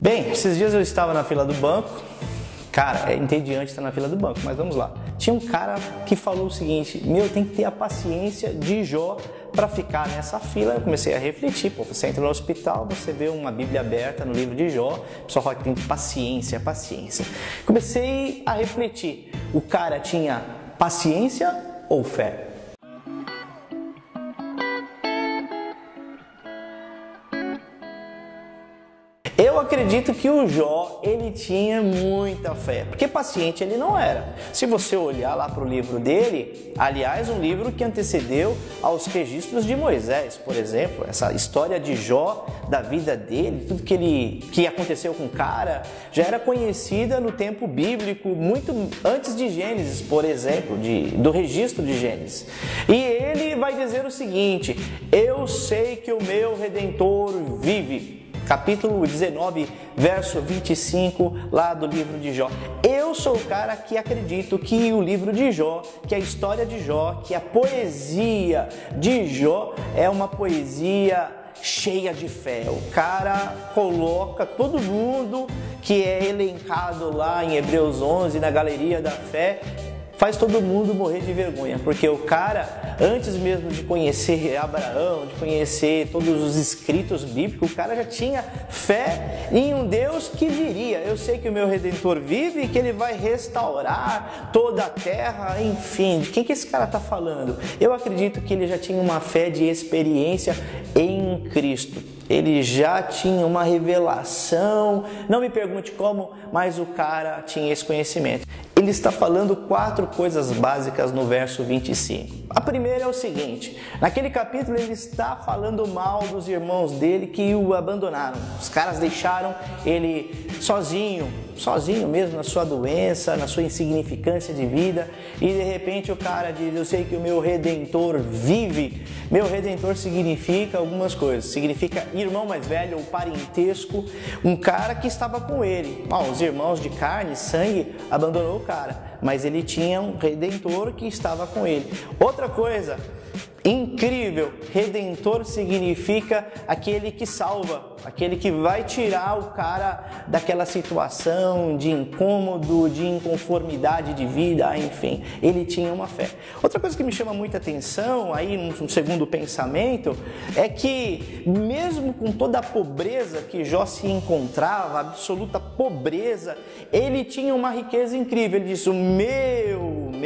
Bem, esses dias eu estava na fila do banco. Cara, é entediante estar na fila do banco, mas vamos lá. Tinha um cara que falou o seguinte: meu, tem que ter a paciência de Jó para ficar nessa fila. Eu comecei a refletir. Pô, você entra no hospital, você vê uma Bíblia aberta no livro de Jó, o pessoal fala que tem paciência, paciência. Comecei a refletir. O cara tinha paciência ou fé? Eu acredito que o Jó, ele tinha muita fé, porque paciente ele não era. Se você olhar lá para o livro dele, aliás, um livro que antecedeu aos registros de Moisés, por exemplo, essa história de Jó, da vida dele, tudo que aconteceu com o cara, já era conhecida no tempo bíblico, muito antes de Gênesis, por exemplo, do registro de Gênesis. E ele vai dizer o seguinte: eu sei que o meu Redentor vive. Capítulo 19, verso 25, lá do livro de Jó. Eu sou o cara que acredito que o livro de Jó, que a história de Jó, que a poesia de Jó é uma poesia cheia de fé. O cara coloca todo mundo que é elencado lá em Hebreus 11, na galeria da fé, faz todo mundo morrer de vergonha, porque o cara, antes mesmo de conhecer Abraão, de conhecer todos os escritos bíblicos, o cara já tinha fé em um Deus que viria. Eu sei que o meu Redentor vive e que ele vai restaurar toda a terra, enfim. De quem que esse cara está falando? Eu acredito que ele já tinha uma fé de experiência em Cristo. Ele já tinha uma revelação, não me pergunte como, mas o cara tinha esse conhecimento. Ele está falando 4 coisas básicas no verso 25. A primeira é o seguinte: naquele capítulo ele está falando mal dos irmãos dele que o abandonaram. Os caras deixaram ele sozinho mesmo na sua doença, na sua insignificância de vida, e de repente o cara diz: eu sei que o meu Redentor vive. Meu Redentor significa algumas coisas, significa irmão mais velho ou parentesco, um cara que estava com ele. Os irmãos de carne e sangue abandonou o cara, mas ele tinha um Redentor que estava com ele. Outra coisa incrível: Redentor significa aquele que salva, aquele que vai tirar o cara daquela situação de incômodo, de inconformidade de vida, enfim, ele tinha uma fé. Outra coisa que me chama muita atenção, aí um segundo pensamento, é que mesmo com toda a pobreza que Jó se encontrava, absoluta pobreza, ele tinha uma riqueza incrível. Ele disse: o meu é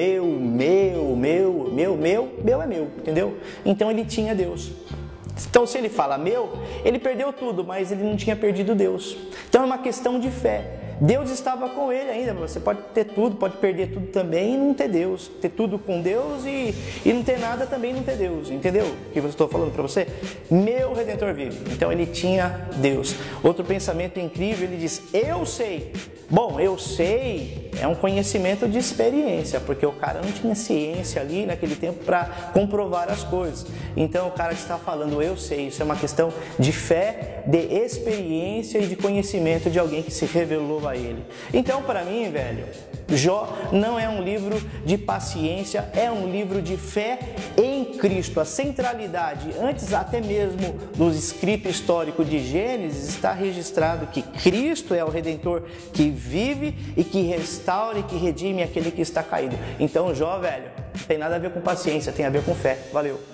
meu, entendeu? Então ele tinha Deus. Então se ele fala meu, ele perdeu tudo, mas ele não tinha perdido Deus. Então é uma questão de fé. Deus estava com ele ainda. Você pode ter tudo, pode perder tudo também e não ter Deus. Ter tudo com Deus e não ter nada também não ter Deus. Entendeu o que eu estou falando para você? Meu Redentor vive. Então ele tinha Deus. Outro pensamento incrível, ele diz: eu sei. Bom, eu sei é um conhecimento de experiência, porque o cara não tinha ciência ali naquele tempo para comprovar as coisas. Então o cara está falando eu sei. Isso é uma questão de fé, de experiência e de conhecimento de alguém que se revelou a ele. Então, para mim, velho, Jó não é um livro de paciência, é um livro de fé em Cristo. A centralidade, antes até mesmo do escrito histórico de Gênesis, está registrado que Cristo é o Redentor que vive e que restaura e que redime aquele que está caído. Então, Jó, velho, não tem nada a ver com paciência, tem a ver com fé. Valeu!